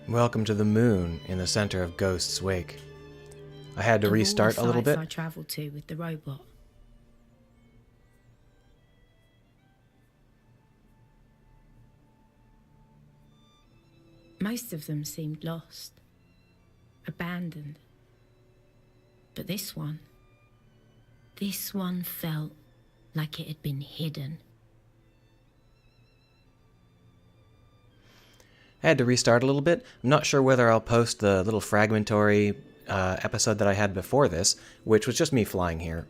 Welcome to the moon in the center of Ghost's Wake. I had to restart a little bit. I travelled to with the robot. Most of them seemed lost, abandoned. But this one felt like it had been hidden. I had to restart a little bit. I'm not sure whether I'll post the little fragmentary episode that I had before this, which was just me flying here.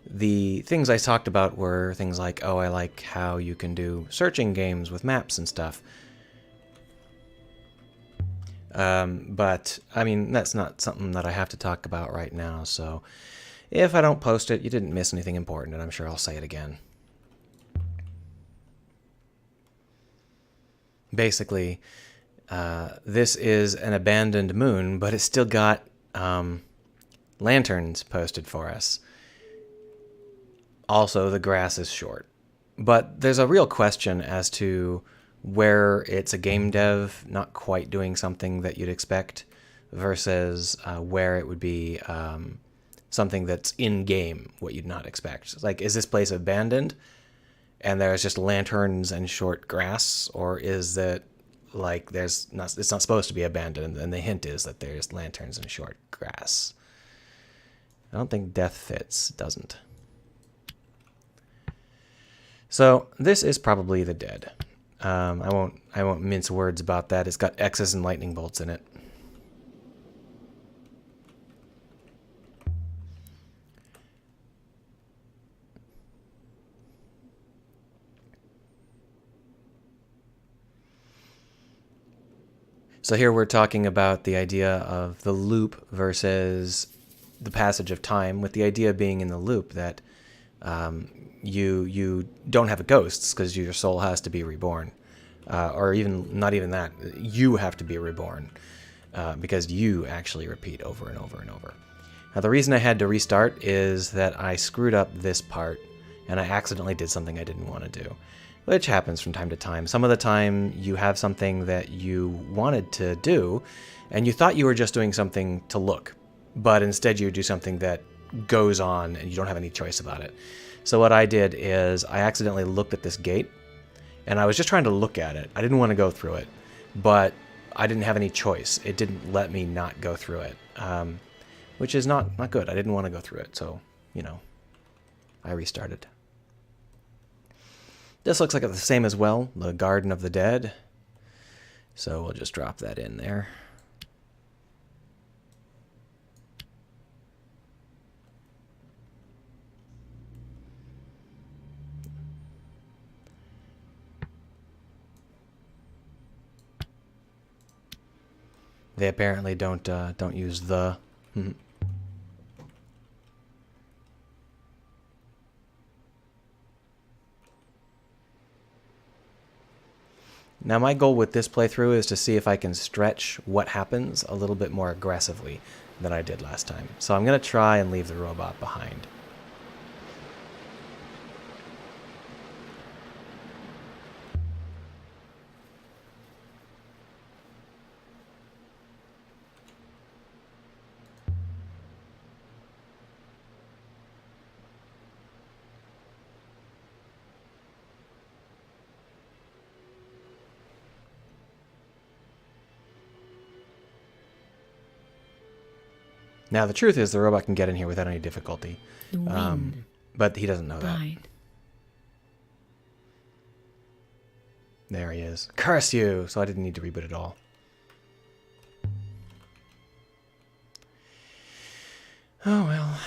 The things I talked about were things like, oh, I like how you can do searching games with maps and stuff. But, I mean, that's not something that I have to talk about right now, so if I don't post it, you didn't miss anything important, and I'm sure I'll say it again. Basically, this is an abandoned moon, but it's still got lanterns posted for us. Also, the grass is short. But there's a real question as to where it's a game dev not quite doing something that you'd expect versus where it would be something that's in-game, what you'd not expect. Like, is this place abandoned and there's just lanterns and short grass, or is it like it's not supposed to be abandoned and the hint is that there's lanterns and short grass? I don't think death fits, doesn't. So this is probably the dead. I won't mince words about that. It's got X's and lightning bolts in it. So here we're talking about the idea of the loop versus the passage of time, with the idea being in the loop that you don't have ghosts because your soul has to be reborn, or even not even that, you have to be reborn because you actually repeat over and over and over. Now the reason I had to restart is that I screwed up this part and I accidentally did something I didn't want to do, which happens from time to time. Some of the time you have something that you wanted to do and you thought you were just doing something to look, but instead you do something that goes on and you don't have any choice about it. So what I did is I accidentally looked at this gate and I was just trying to look at it. I didn't want to go through it, but I didn't have any choice. It didn't let me not go through it, which is not good. I didn't want to go through it, so, you know, I restarted. This looks like it's the same as well, the Garden of the Dead. So we'll just drop that in there. They apparently don't use the. Now my goal with this playthrough is to see if I can stretch what happens a little bit more aggressively than I did last time. So I'm going to try and leave the robot behind. Now, the truth is the robot can get in here without any difficulty. The wind. But he doesn't know that. Right. There he is. Curse you! So I didn't need to reboot at all. Oh, well.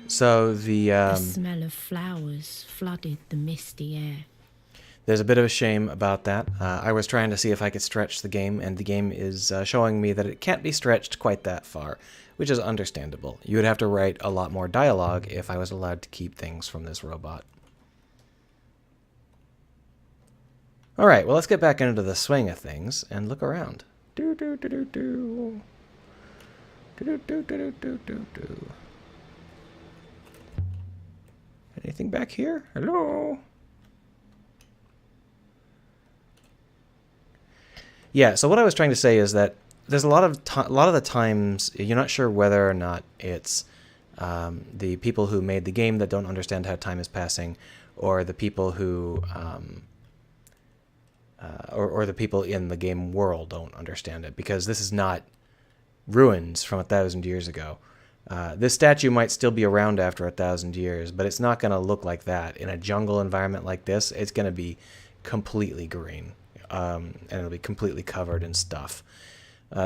So The smell of flowers flooded the misty air. There's a bit of a shame about that. I was trying to see if I could stretch the game, and the game is showing me that it can't be stretched quite that far, which is understandable. You would have to write a lot more dialogue if I was allowed to keep things from this robot. Alright, well, let's get back into the swing of things and look around. Anything back here? Hello? Yeah, so what I was trying to say is that there's a lot of the times you're not sure whether or not it's the people who made the game that don't understand how time is passing, or the people who or the people in the game world don't understand it, because this is not ruins from 1,000 years ago. This statue might still be around after 1,000 years, but it's not going to look like that. In a jungle environment like this, it's going to be completely green, and it'll be completely covered in stuff.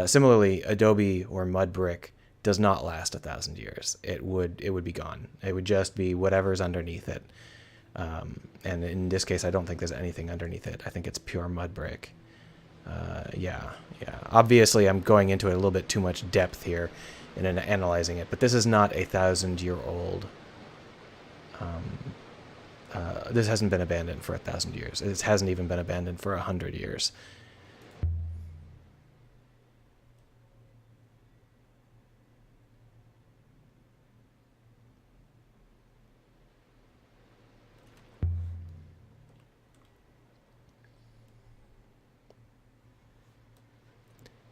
Similarly, adobe or mud brick does not last 1,000 years. It would be gone. It would just be whatever's underneath it. And in this case, I don't think there's anything underneath it. I think it's pure mud brick. Yeah. Obviously, I'm going into it a little bit too much depth here in analyzing it, but this is not 1,000-year-old. This hasn't been abandoned for 1,000 years. It hasn't even been abandoned for 100 years.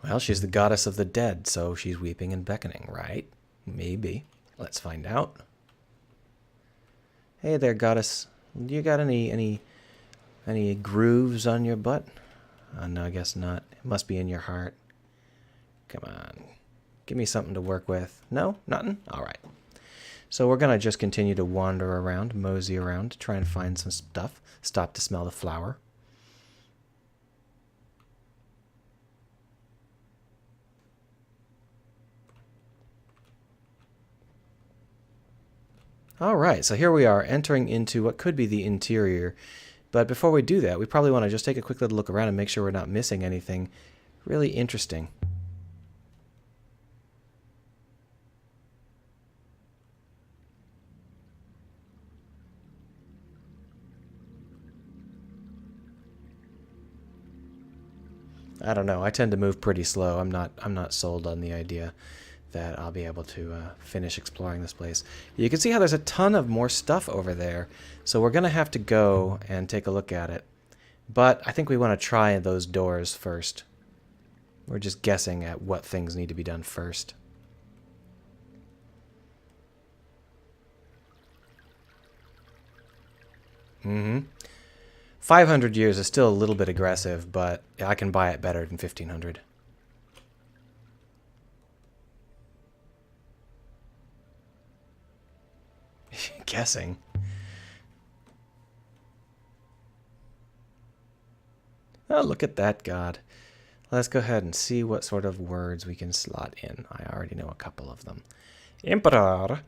Well, she's the goddess of the dead, so she's weeping and beckoning, right? Maybe. Let's find out. Hey there, goddess. You got any grooves on your butt? No, I guess not. It must be in your heart. Come on. Give me something to work with. No? Nothing? All right. So we're going to just continue to wander around, mosey around, to try and find some stuff. Stop to smell the flower. All right, so here we are entering into what could be the interior. But before we do that, we probably want to just take a quick little look around and make sure we're not missing anything really interesting. I don't know. I tend to move pretty slow. I'm not sold on the idea that I'll be able to finish exploring this place. You can see how there's a ton of more stuff over there, so we're going to have to go and take a look at it. But I think we want to try those doors first. We're just guessing at what things need to be done first. Mm-hmm. 500 years is still a little bit aggressive, but I can buy it better than 1,500. Guessing. Oh, look at that, God. Let's go ahead and see what sort of words we can slot in. I already know a couple of them. Emperor,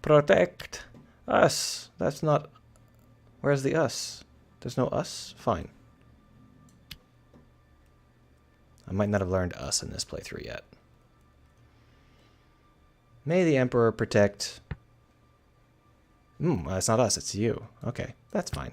protect us. That's not... Where's the us? There's no us? Fine. I might not have learned us in this playthrough yet. May the Emperor protect... that's not us, it's you. Okay, that's fine.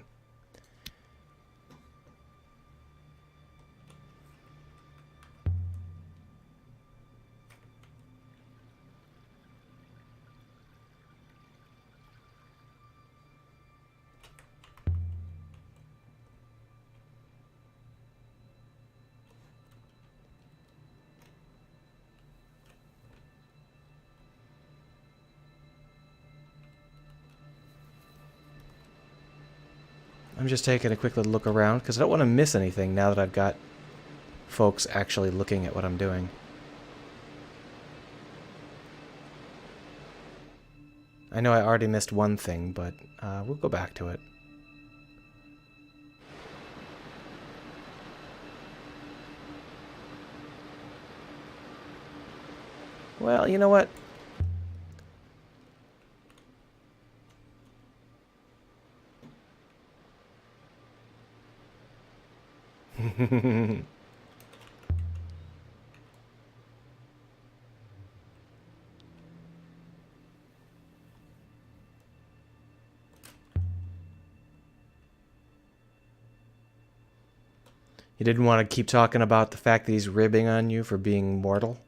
I'm just taking a quick little look around because I don't want to miss anything now that I've got folks actually looking at what I'm doing. I know I already missed one thing, but we'll go back to it. Well, you know what? You didn't want to keep talking about the fact that he's ribbing on you for being mortal?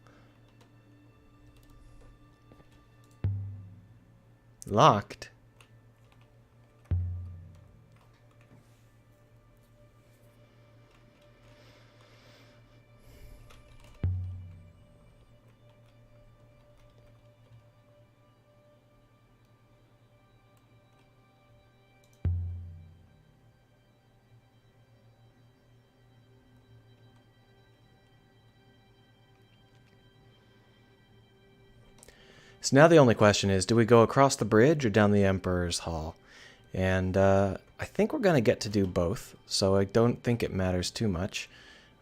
Locked? So now the only question is, do we go across the bridge or down the Emperor's Hall? And I think we're going to get to do both, so I don't think it matters too much.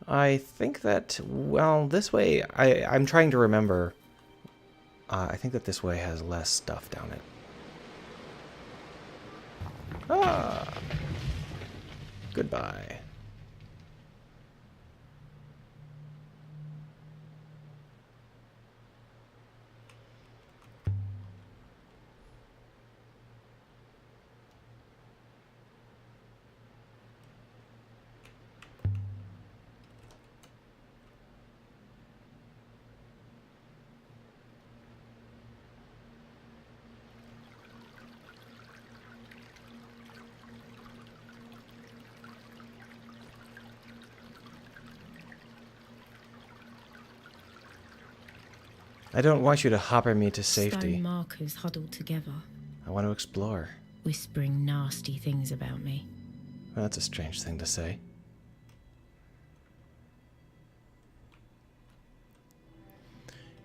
I think that, well, this way, I'm trying to remember. I think that this way has less stuff down it. Ah! Goodbye. I don't want you to hopper me to safety. Stone markers huddled together, I want to explore. whispering nasty things about me. Well, that's a strange thing to say.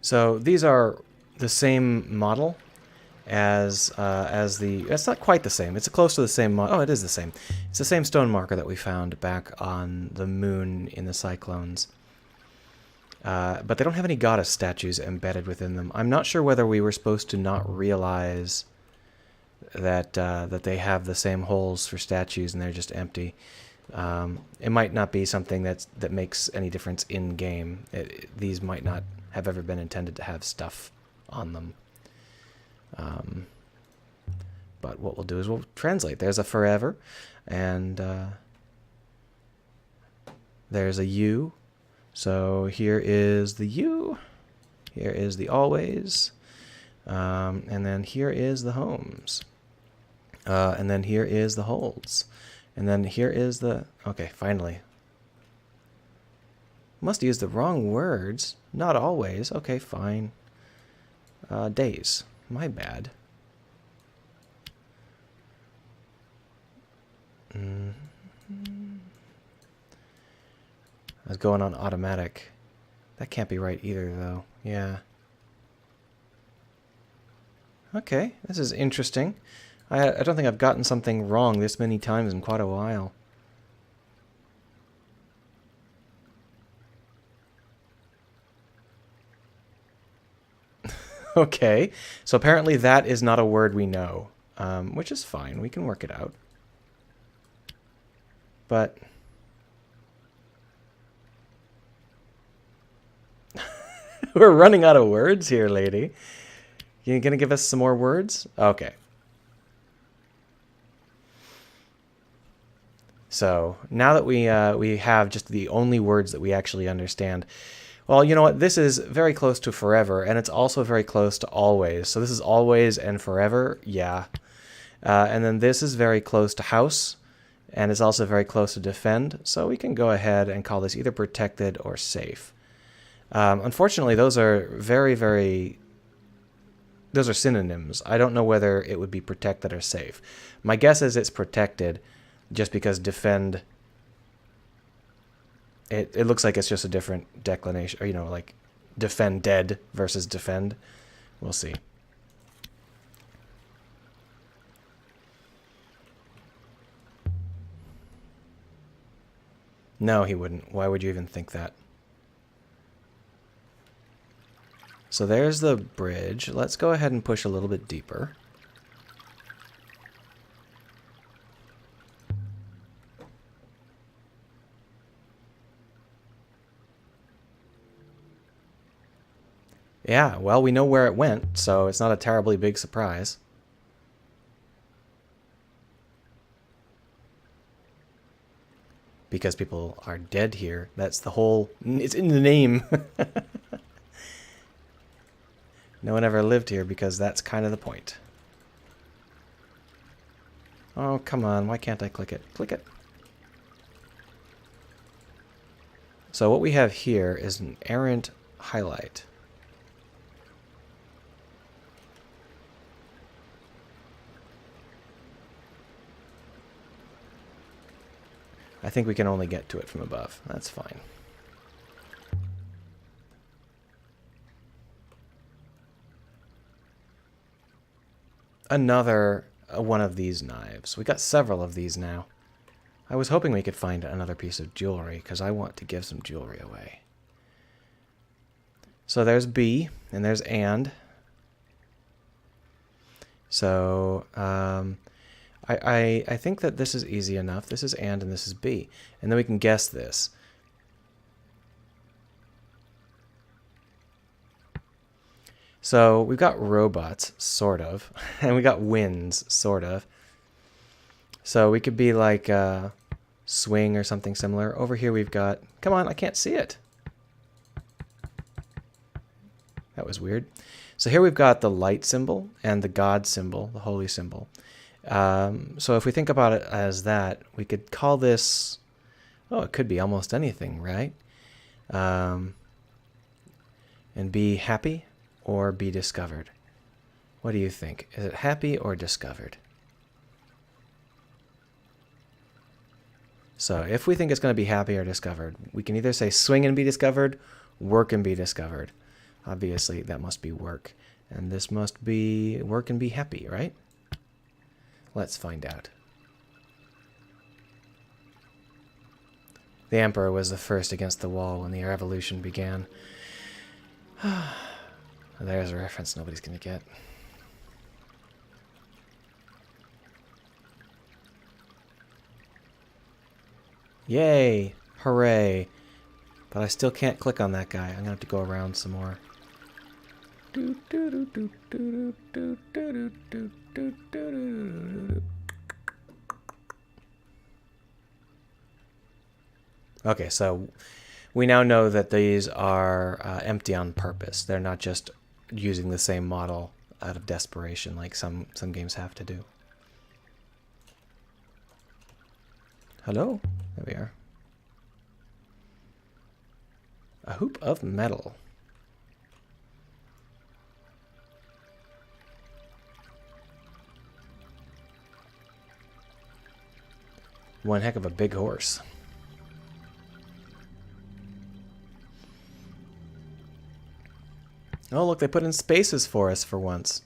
So these are the same model as the. It's not quite the same. It's close to the same. Oh, it is the same. It's the same stone marker that we found back on the moon in the cyclones. But they don't have any goddess statues embedded within them. I'm not sure whether we were supposed to not realize that that they have the same holes for statues and they're just empty. It might not be something that makes any difference in game. These might not have ever been intended to have stuff on them. But what we'll do is we'll translate. There's a forever, and there's a U. So here is the U, here is the always, and then here is the homes, and then here is the holds, and then here is the, okay, finally. Must use the wrong words, not always, okay, fine. Days, my bad. I was going on automatic. That can't be right either, though. Yeah. Okay, this is interesting. I don't think I've gotten something wrong this many times in quite a while. Okay, so apparently that is not a word we know, which is fine. We can work it out. But we're running out of words here, lady. You gonna give us some more words? Okay. So now that we have just the only words that we actually understand, well, you know what? This is very close to forever, and it's also very close to always. So this is always and forever, yeah. And then this is very close to house, and it's also very close to defend. So we can go ahead and call this either protected or safe. Unfortunately, those are those are synonyms. I don't know whether it would be protected or safe. My guess is it's protected, just because defend, it looks like it's just a different declination, or, you know, like defend dead versus defend. We'll see. No, he wouldn't. Why would you even think that? So there's the bridge. Let's go ahead and push a little bit deeper. Yeah, well, we know where it went, so it's not a terribly big surprise. Because people are dead here. That's the whole... It's in the name. No one ever lived here because that's kind of the point. Oh, come on. Why can't I click it? Click it. So what we have here is an errant highlight. I think we can only get to it from above. That's fine. another one of these knives. We got several of these now. I was hoping we could find another piece of jewelry, because I want to give some jewelry away. So there's B, and there's and. So I think that this is easy enough. This is and this is B. And then we can guess this. So we've got robots, sort of, and we got winds, sort of. So we could be like swing or something similar. Over here we've got, come on, I can't see it. That was weird. So here we've got the light symbol and the God symbol, the holy symbol. So if we think about it as that, we could call this, oh, it could be almost anything, right? And be happy or be discovered. What do you think? Is it happy or discovered? So if we think it's going to be happy or discovered, we can either say swing and be discovered, work and be discovered. Obviously, that must be work. And this must be work and be happy, right? Let's find out. The Emperor was the first against the wall when the revolution began. There's a reference nobody's going to get. Yay! Hooray! But I still can't click on that guy. I'm going to have to go around some more. Okay, so we now know that these are empty on purpose. They're not just using the same model out of desperation like some games have to do. Hello? There we are. A hoop of metal. One heck of a big horse. Oh, look, they put in spaces for us for once.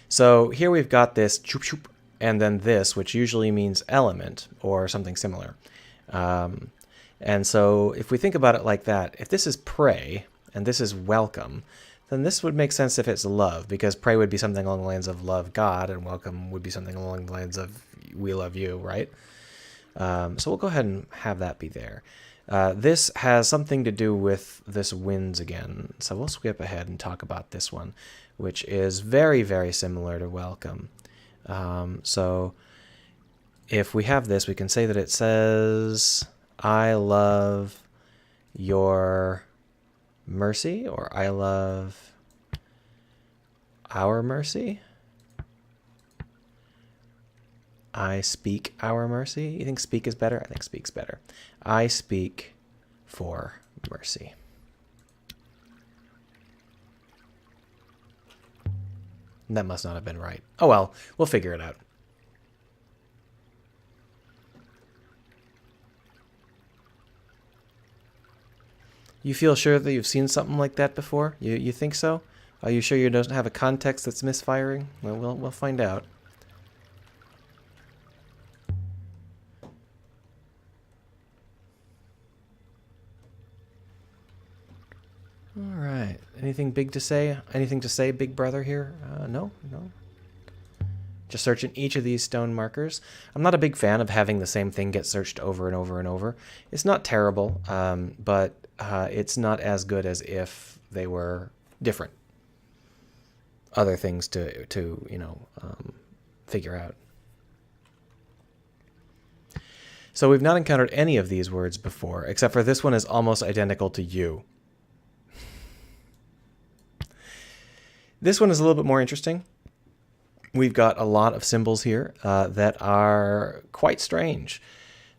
So here we've got this choop choop, and then this, which usually means element or something similar. And so if we think about it like that, if this is pray and this is welcome, then this would make sense if it's love, because pray would be something along the lines of love God, and welcome would be something along the lines of we love you, right? So we'll go ahead and have that be there. This has something to do with this winds again, so we'll skip ahead and talk about this one, which is very, very similar to welcome. So if we have this, we can say that it says, I love your mercy, or I love our mercy. I speak our mercy. You think speak is better? I think speak's better. I speak for mercy. That must not have been right. Oh well, we'll figure it out. You feel sure that you've seen something like that before? You think so? Are you sure you don't have a context that's misfiring? Well, we'll find out. All right. Anything big to say? Anything to say, big brother here? No. Just searching each of these stone markers. I'm not a big fan of having the same thing get searched over and over and over. It's not terrible, but it's not as good as if they were different. Other things to figure out. So we've not encountered any of these words before, except for this one is almost identical to you. This one is a little bit more interesting. We've got a lot of symbols here that are quite strange.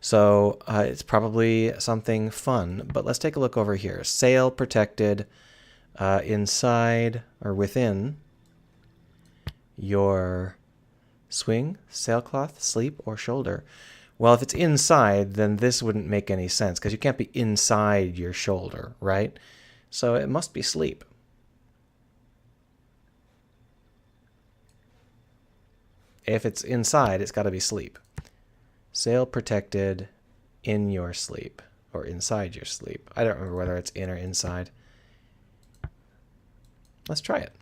So it's probably something fun, but let's take a look over here. Sail protected inside or within your swing, sailcloth, sleep, or shoulder. Well, if it's inside, then this wouldn't make any sense because you can't be inside your shoulder, right? So it must be sleep. If it's inside, it's got to be sleep. Sail protected in your sleep. Or inside your sleep. I don't remember whether it's in or inside. Let's try it.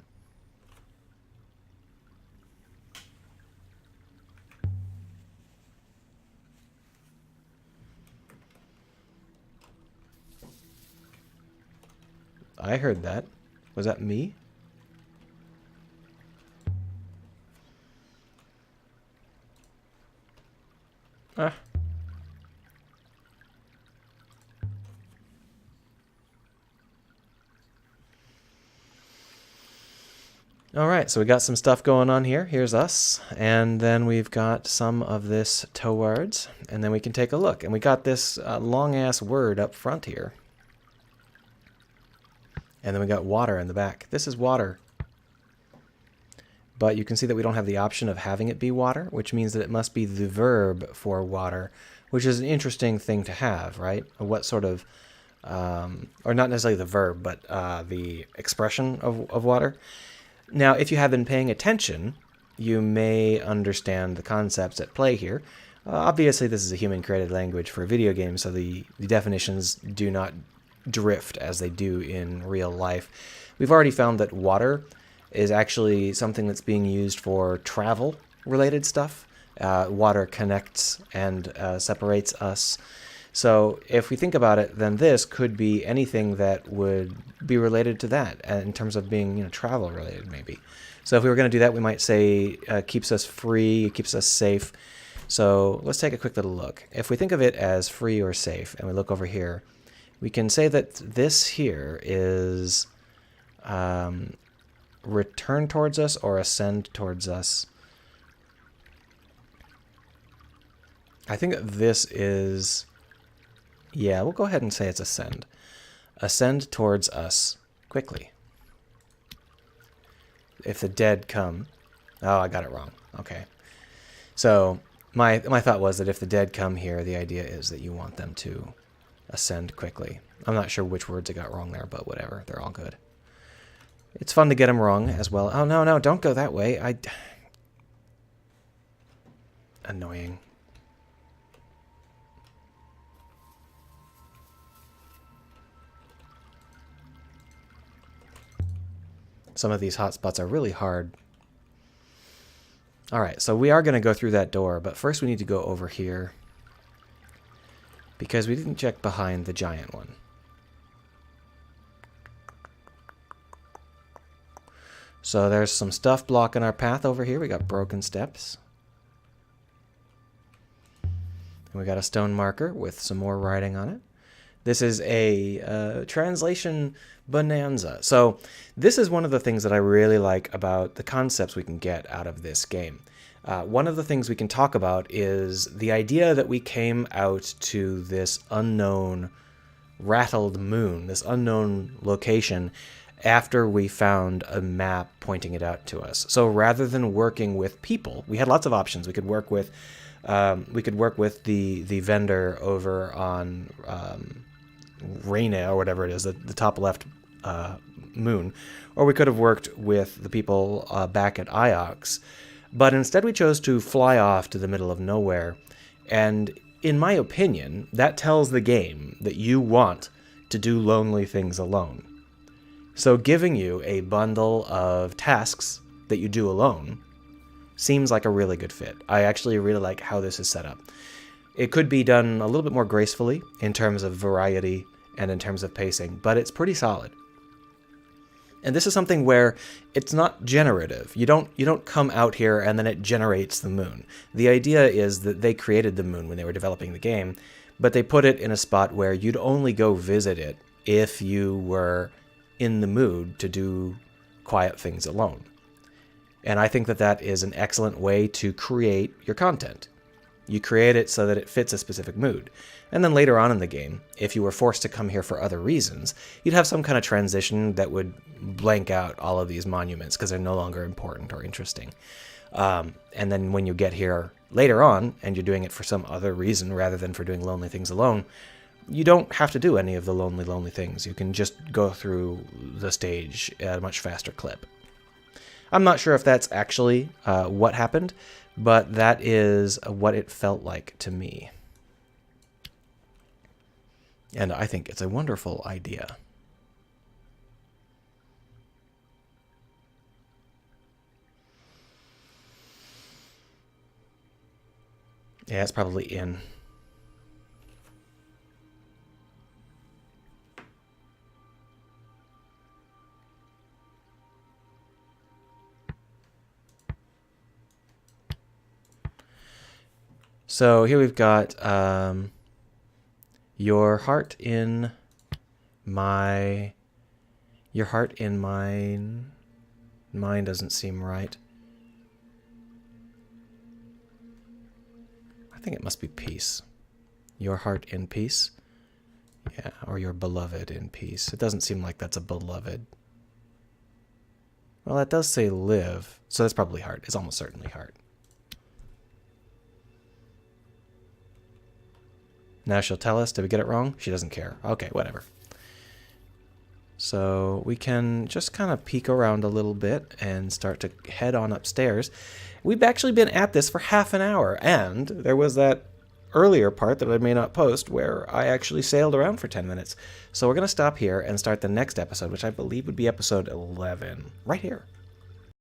I heard that. Was that me? Ah. Alright, so we got some stuff going on here. Here's us. And then we've got some of this towards. And then we can take a look. And we got this long-ass word up front here. And then we got water in the back. This is water. But you can see that we don't have the option of having it be water, which means that it must be the verb for water, which is an interesting thing to have, right? What sort of, or not necessarily the verb, but the expression of water. Now, if you have been paying attention, you may understand the concepts at play here. Obviously, this is a human-created language for a video game, so the definitions do not drift as they do in real life. We've already found that water is actually something that's being used for travel-related stuff. Water connects and separates us. So if we think about it, then this could be anything that would be related to that in terms of being, you know, travel-related maybe. So if we were going to do that, we might say keeps us free, keeps us safe. So let's take a quick little look. If we think of it as free or safe, and we look over here, we can say that this here is return towards us or ascend towards us. I think this is, yeah, we'll go ahead and say it's ascend. Ascend towards us quickly. If the dead come, oh, I got it wrong. Okay. So my thought was that if the dead come here, the idea is that you want them to ascend quickly. I'm not sure which words I got wrong there, but whatever. They're all good. It's fun to get them wrong as well. Oh, no, don't go that way. Annoying. Some of these hotspots are really hard. All right, so we are going to go through that door, but first we need to go over here because we didn't check behind the giant one. So there's some stuff blocking our path over here. We got broken steps. And we got a stone marker with some more writing on it. This is a translation bonanza. So this is one of the things that I really like about the concepts we can get out of this game. One of the things we can talk about is the idea that we came out to this unknown rattled moon, this unknown location, after we found a map pointing it out to us. So rather than working with people, we had lots of options. We could work with the vendor over on Reyna or whatever it is, the top left moon, or we could have worked with the people back at Iox. But instead we chose to fly off to the middle of nowhere, and in my opinion, that tells the game that you want to do lonely things alone. So giving you a bundle of tasks that you do alone seems like a really good fit. I actually really like how this is set up. It could be done a little bit more gracefully in terms of variety and in terms of pacing, but it's pretty solid. And this is something where it's not generative. You don't come out here and then it generates the moon. The idea is that they created the moon when they were developing the game, but they put it in a spot where you'd only go visit it if you were in the mood to do quiet things alone. And I think that that is an excellent way to create your content. You create it so that it fits a specific mood. And then later on in the game, if you were forced to come here for other reasons, you'd have some kind of transition that would blank out all of these monuments because they're no longer important or interesting. And then when you get here later on, and you're doing it for some other reason rather than for doing lonely things alone, you don't have to do any of the lonely things. You can just go through the stage at a much faster clip. I'm not sure if that's actually what happened, but that is what it felt like to me. And I think it's a wonderful idea. Yeah, it's probably in. So here we've got your heart in my... Your heart in mine... Mine doesn't seem right. I think it must be peace. Your heart in peace? Yeah, or your beloved in peace. It doesn't seem like that's a beloved. Well, that does say live, so that's probably heart. It's almost certainly heart. Now she'll tell us, did we get it wrong? She doesn't care. Okay, whatever. So we can just kind of peek around a little bit and start to head on upstairs. We've actually been at this for half an hour, and there was that earlier part that I may not post where I actually sailed around for 10 minutes. So we're going to stop here and start the next episode, which I believe would be episode 11, right here.